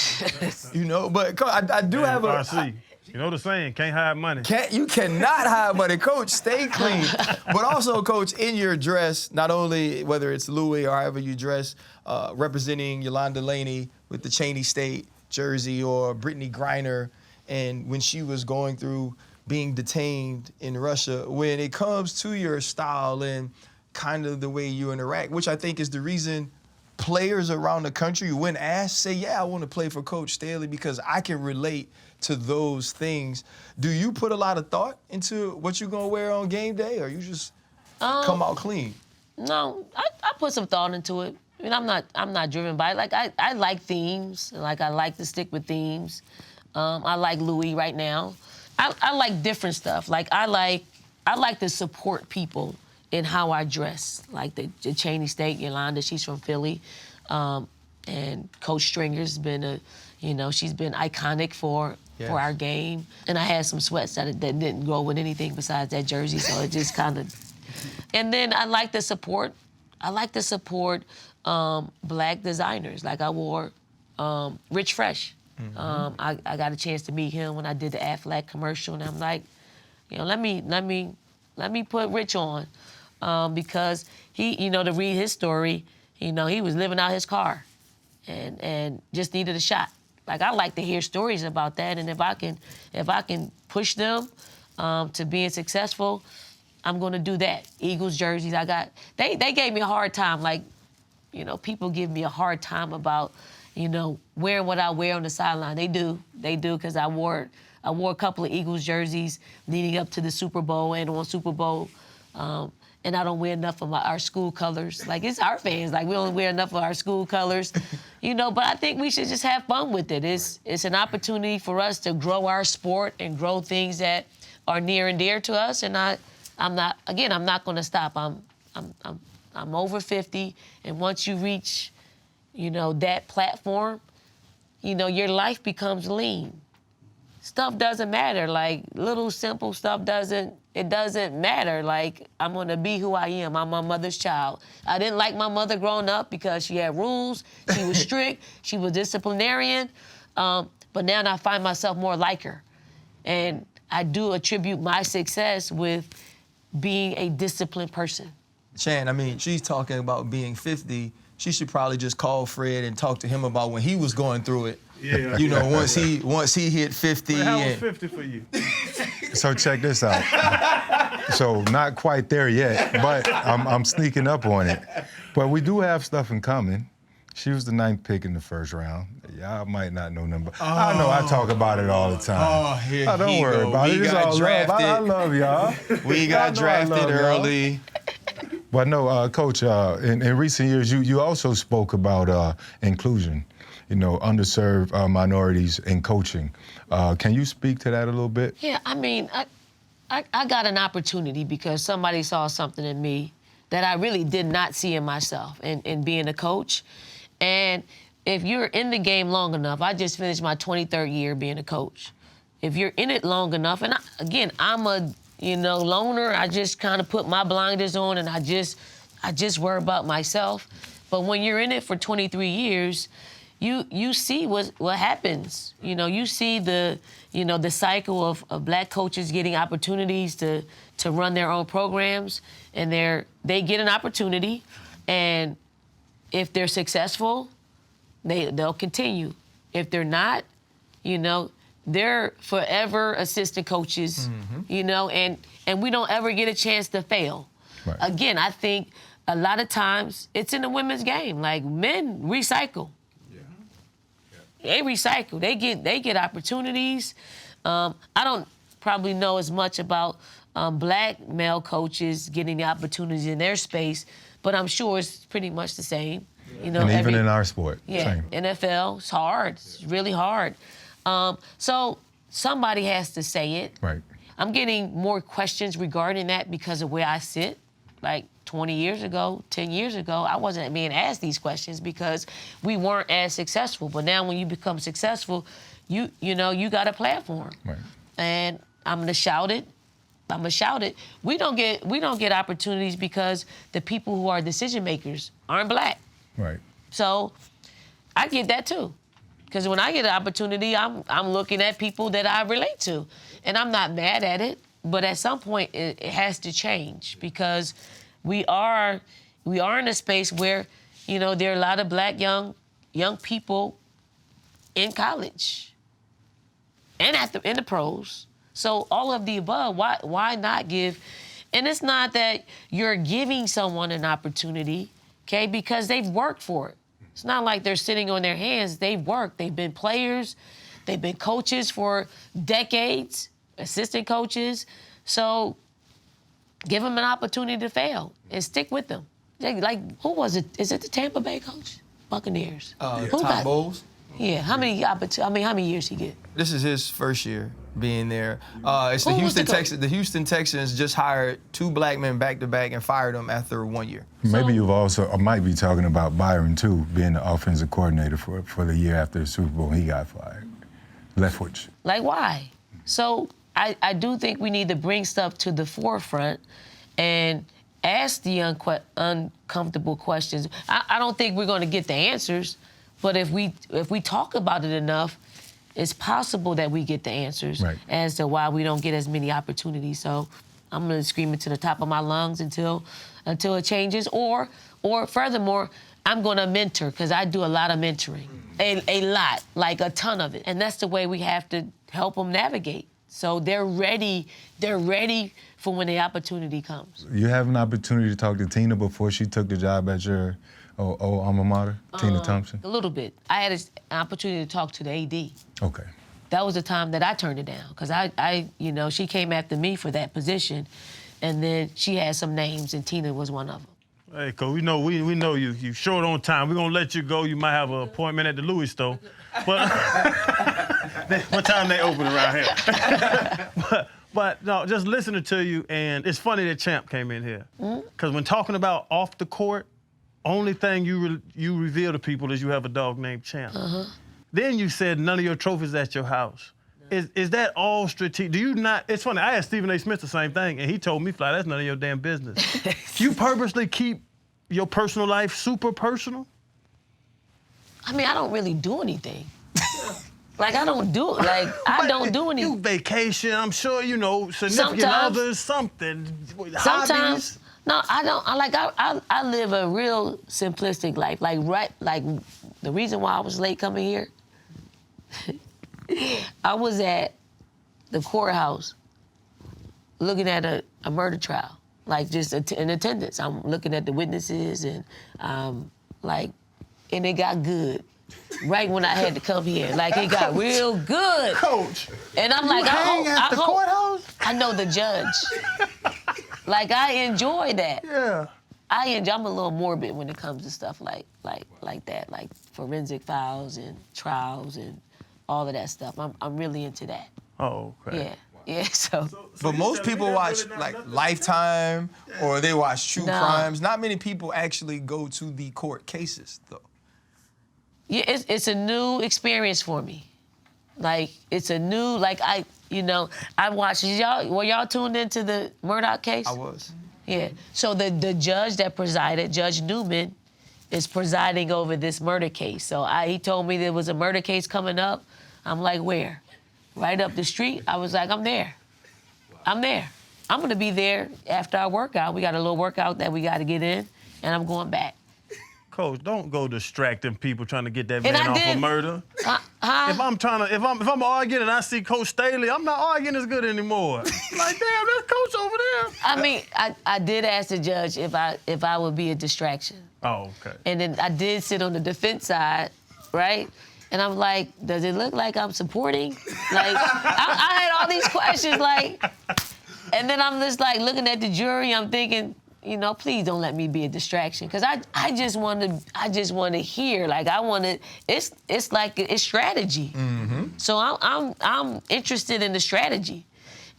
But I do have a. RC. You know the saying, can't hide money. You cannot hide money, Coach. Stay clean. But also, Coach, in your dress, not only whether it's Louis or however you dress, representing Yolanda Laney with the Cheney State jersey, or Brittany Griner, and when she was going through being detained in Russia, when it comes to your style and kind of the way you interact, which I think is the reason players around the country, when asked, say, yeah, I want to play for Coach Staley because I can relate to those things. Do you put a lot of thought into what you're going to wear on game day, or you just come out clean? No, I put some thought into it. I'm not driven by it. Like, I like themes. Like, I like to stick with themes. I like Louis right now. I like different stuff. Like, I like to support people in how I dress. Like the Cheney State, Yolanda, she's from Philly. And Coach Stringer's been she's been iconic for our game. And I had some sweats that didn't go with anything besides that jersey, so it just kind of. And then I like to support Black designers. Like, I wore Rich Fresh. I got a chance to meet him when I did the Aflac commercial, and I'm like, let me put Rich on, because he, to read his story, he was living out his car, and just needed a shot. Like, I like to hear stories about that, and if I can push them to being successful, I'm gonna do that. Eagles jerseys, they gave me a hard time. Like, people give me a hard time about, wearing what I wear on the sideline. They do, because I wore a couple of Eagles jerseys leading up to the Super Bowl and on Super Bowl. and I don't wear enough of our school colors. Like, it's our fans. Like, we don't wear enough of our school colors, but I think we should just have fun with it. It's an opportunity for us to grow our sport and grow things that are near and dear to us. And I'm not going to stop. I'm over 50, and once you reach, that platform, your life becomes lean. Stuff doesn't matter. Like, little simple stuff doesn't matter. Like, I'm gonna be who I am. I'm my mother's child. I didn't like my mother growing up because she had rules, she was strict, she was disciplinarian, but now I find myself more like her. And I do attribute my success with being a disciplined person. Chan, I mean, she's talking about being 50. She should probably just call Fred and talk to him about when he was going through it. Yeah. Once he hit 50. How was 50 for you? So check this out. So not quite there yet, but I'm sneaking up on it. But we do have stuff in common. She was the 9th pick in the first round. Y'all might not know number. I know, I talk about it all the time. Don't worry about it. It's all love. I love y'all. We got drafted early. But no, Coach, in recent years, you also spoke about inclusion, underserved minorities in coaching. Can you speak to that a little bit? Yeah, I mean, I got an opportunity because somebody saw something in me that I really did not see in myself in being a coach. And if you're in the game long enough, I just finished my 23rd year being a coach. If you're in it long enough, and I'm a loner. I just kind of put my blinders on and I just worry about myself. But when you're in it for 23 years, you see what happens. You see the cycle of black coaches getting opportunities to run their own programs, and they get an opportunity, and if they're successful, they'll continue. If they're not, they're forever assistant coaches, and we don't ever get a chance to fail. Right. Again, I think a lot of times it's in the women's game. Like, men recycle. They recycle. They get opportunities. I don't probably know as much about black male coaches getting the opportunities in their space, but I'm sure it's pretty much the same. And even in our sport. Yeah, same. NFL, it's hard. It's really hard. So somebody has to say it. Right. I'm getting more questions regarding that because of where I sit. Like 20 years ago, 10 years ago, I wasn't being asked these questions because we weren't as successful. But now when you become successful, you got a platform. Right. And I'm gonna shout it. We don't get opportunities because the people who are decision makers aren't black. Right. So I get that too. Because when I get an opportunity, I'm looking at people that I relate to. And I'm not mad at it, but at some point it has to change because we are in a space where, there are a lot of black young people in college and in the pros. So all of the above, why not give? And it's not that you're giving someone an opportunity, okay, because they've worked for it. It's not like they're sitting on their hands. They've worked. They've been players. They've been coaches for decades, assistant coaches. So give them an opportunity to fail and stick with them. Like, who was it? Is it the Tampa Bay coach? Buccaneers. Tom Bowles. Yeah. How many years he get? This is his first year being there. It's the Houston Texans. The Houston Texans just hired 2 black men back to back and fired them after 1 year. Maybe you've also might be talking about Byron too, being the offensive coordinator for the year after the Super Bowl. He got fired. Leftwich. Like, why? So I do think we need to bring stuff to the forefront and ask the uncomfortable questions. I don't think we're going to get the answers, but if we talk about it enough, it's possible that we get the answers as to why we don't get as many opportunities. So I'm going to scream it to the top of my lungs until it changes. Or furthermore, I'm going to mentor because I do a lot of mentoring, a lot, like a ton of it. And that's the way we have to help them navigate. So they're ready for when the opportunity comes. You have an opportunity to talk to Tina before she took the job at your alma mater, Tina Thompson? A little bit. I had an opportunity to talk to the AD. Okay. That was the time that I turned it down because she came after me for that position. And then she had some names, and Tina was one of them. Hey, Coach, we know you short on time. We're gonna let you go. You might have an appointment at the Louis store. But what time they open around here? but no, just listening to you, and it's funny that Champ came in here. Because when talking about off the court, only thing you reveal to people is you have a dog named Champ. Then you said none of your trophies at your house. Is that all strategic? Do you not? It's funny. I asked Stephen A. Smith the same thing, and he told me, "Fly, that's none of your damn business." You purposely keep your personal life super personal? I mean, I don't really do anything. Like, I don't do it. Like, I don't do anything. You vacation, I'm sure, significant others, something. Sometimes. Hobbies. No, I don't. I live a real simplistic life. Like the reason why I was late coming here, I was at the courthouse looking at a murder trial, like just in attendance. I'm looking at the witnesses and and it got good. Right when I had to come here, like it got real good. Coach. And I'm like, at the courthouse? I know the judge. Like, I enjoy that. Yeah. I'm a little morbid when it comes to stuff like that, like forensic files and trials and all of that stuff. I'm really into that. Oh, okay. Yeah. Yeah, so. But most people watch like Lifetime or they watch true crimes. Not many people actually go to the court cases, though. Yeah, it's a new experience for me. Like, it's a new, I watched, were y'all tuned into the Murdoch case? I was. Yeah, so the judge that presided, Judge Newman, is presiding over this murder case. So he told me there was a murder case coming up. I'm like, where? Right up the street. I was like, I'm there. I'm there. I'm gonna be there after our workout. We got a little workout that we gotta get in, and I'm going back. Coach, don't go distracting people trying to get that man off of murder. Huh? If I'm arguing and I see Coach Staley, I'm not arguing as good anymore. Like, damn, that's Coach over there. I mean, I did ask the judge if I would be a distraction. Oh, okay. And then I did sit on the defense side, right? And I'm like, does it look like I'm supporting? Like, I had all these questions, and then I'm just looking at the jury. I'm thinking, please don't let me be a distraction, because I just want to hear. It's strategy. Mm-hmm. So I'm interested in the strategy,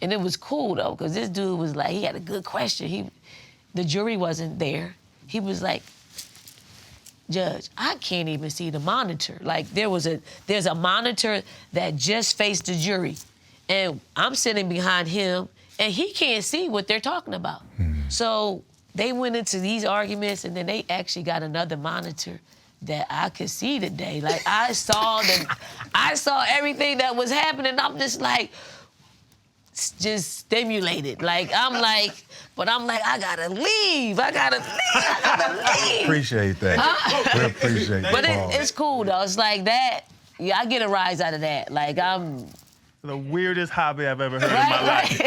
and it was cool though, because this dude was he had a good question. The jury wasn't there. He was like, Judge, I can't even see the monitor. There's a monitor that just faced the jury, and I'm sitting behind him, and he can't see what they're talking about. So they went into these arguments, and then they actually got another monitor that I could see today. I saw everything that was happening. I'm just just stimulated. I gotta leave. I gotta leave. Appreciate that. We appreciate that. But it's cool though. It's like that. Yeah, I get a rise out of that. I'm the weirdest hobby I've ever heard in my life.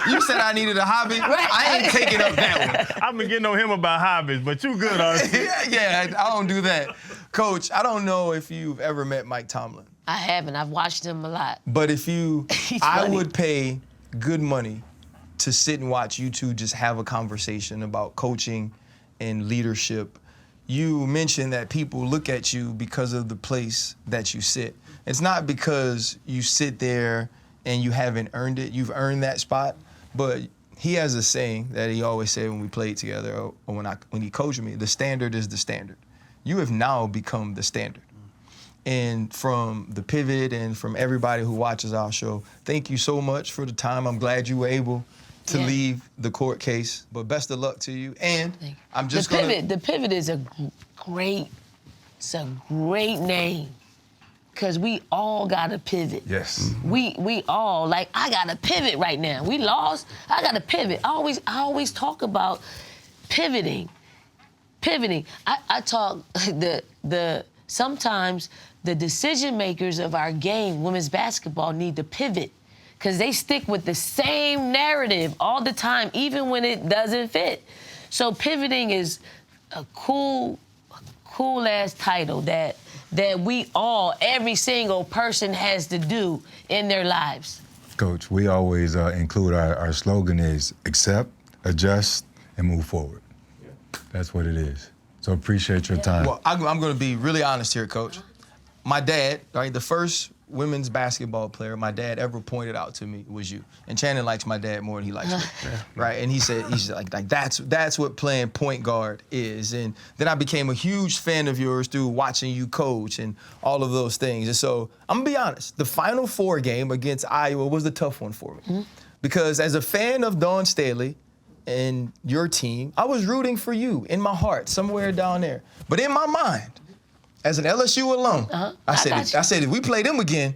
You said I needed a hobby? Right. I ain't taking up that one. I've been getting on him about hobbies, but you good, RC. Yeah, I don't do that. Coach, I don't know if you've ever met Mike Tomlin. I haven't. I've watched him a lot. But if you, I funny. would pay good money to sit and watch you two just have a conversation about coaching and leadership. You mentioned that people look at you because of the place that you sit. It's not because you sit there and you haven't earned it. You've earned that spot. But he has a saying that he always said when we played together or when he coached me, the standard is the standard. You have now become the standard. And from the pivot and from everybody who watches our show, thank you so much for the time. I'm glad you were able to leave the court case. But best of luck to you. And I'm just The pivot is a great name. Because we all got to pivot. Yes. We all, I got to pivot right now. We lost, I got to pivot. I always talk about pivoting. I talk, sometimes the decision makers of our game, women's basketball, need to pivot. Because they stick with the same narrative all the time, even when it doesn't fit. So pivoting is a cool-ass title that we all, every single person has to do in their lives. Coach, we always include our slogan is accept, adjust, and move forward. That's what it is. So appreciate your time. Well, I'm going to be really honest here, Coach. My dad, right, the first women's basketball player my dad ever pointed out to me was you. And Channing likes my dad more than he likes me, right? And he's like that's what playing point guard is. And then I became a huge fan of yours through watching you coach and all of those things. And so I'm gonna be honest, the Final Four game against Iowa was the tough one for me. Because as a fan of Dawn Staley and your team, I was rooting for you in my heart, somewhere down there. But in my mind, as an LSU alum, I said, if we play them again,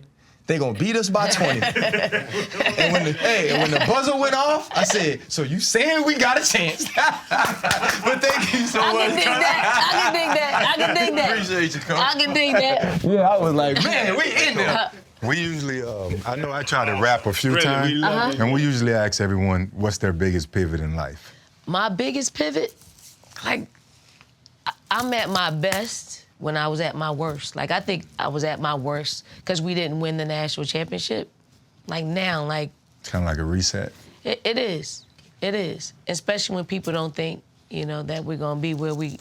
they gonna beat us by 20. and when the buzzer went off, I said, so you saying we got a chance? But thank you so much. I can dig that. Appreciate you, Coach. I can dig that. Yeah, I was like, man, we in there. We usually, I know I try to rap a few times, and we usually ask everyone what's their biggest pivot in life. My biggest pivot, like, I'm at my best when I was at my worst. Like, I think I was at my worst because we didn't win the national championship. Like, now, like... Kind of like a reset? It is. It is. Especially when people don't think, you know, that we're going to be where we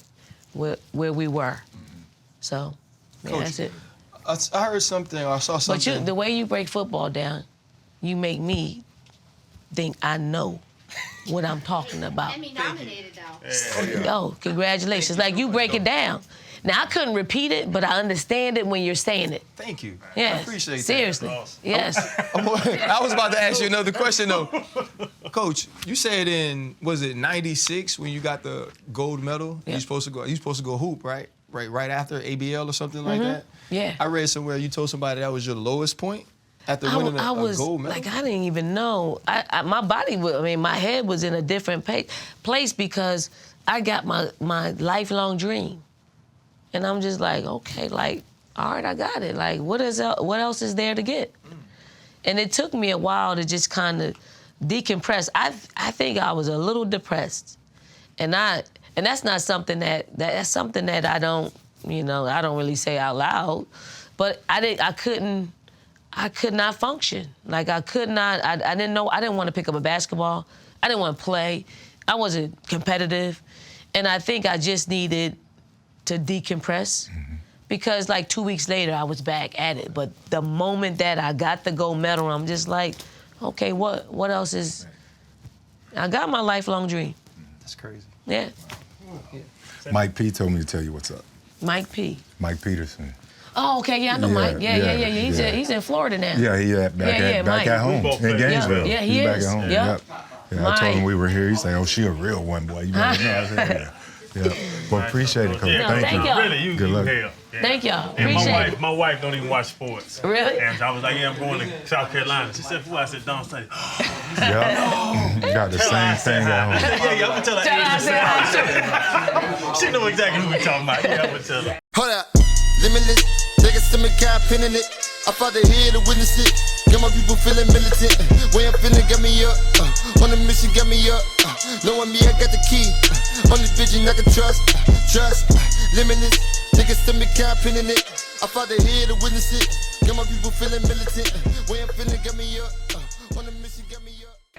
were. So, yeah, Coach, that's it. I heard something, or I saw something. But the way you break football down, you make me think I know what I'm talking about. Emmy nominated, though. Oh, congratulations. Like, you break it down. Now, I couldn't repeat it, but I understand it when you're saying it. Thank you. Yes. I appreciate that. Seriously. Yes. I was about to ask you another question, though. Coach, you said in, was it 96 when you got the gold medal? Yeah. You supposed to go hoop, right? Right after ABL or something like that? Yeah. I read somewhere you told somebody that was your lowest point after winning a gold medal. Like, I didn't even know. My body, my head was in a different place because I got my lifelong dream. And I'm just like, okay, like, all right, I got it. Like, what else is there to get? And it took me a while to just kind of decompress. I think I was a little depressed. And that's not something that's something that I don't really say out loud. But I could not function. Like, I didn't want to pick up a basketball. I didn't want to play. I wasn't competitive. And I think I just needed to decompress because like 2 weeks later I was back at it. But the moment that I got the gold medal, I'm just like, okay, what else is? I got my lifelong dream. That's crazy. Yeah. Mike P told me to tell you what's up. Mike P. Mike Peterson. Oh, okay, yeah, I know Mike. Yeah. He's in Florida now. Yeah, he's back at home in Gainesville. Yeah, he's is. back at home. Yep. Yeah, I told him we were here. He's like, oh, she a real one, boy. You better know. I said, yeah. Well, appreciate it, Coach. Thank you. Really, you Good luck. hell. Yeah. Thank y'all. And Appreciate it. my wife don't even watch sports. Really? And I was like, yeah, I'm going to South Carolina. She said, who? I said, Dawn Staley. Yeah. You got the same thing at home. Yeah, I'm going to tell her. Tell her I said hi. She know exactly who we talking about. Yeah, I'm going to tell her. Hold up, limitless. Niggas to me, got pinning it. I fought the head to witness it. Got my people feeling militant. Way I'm feeling got me up. On the mission got me up. Knowing me, I got the key. Only vision I can trust. Limitless. Niggas to me, got pinning it. I fought the head to witness it. Got my people feeling militant. Way I'm feeling got me up.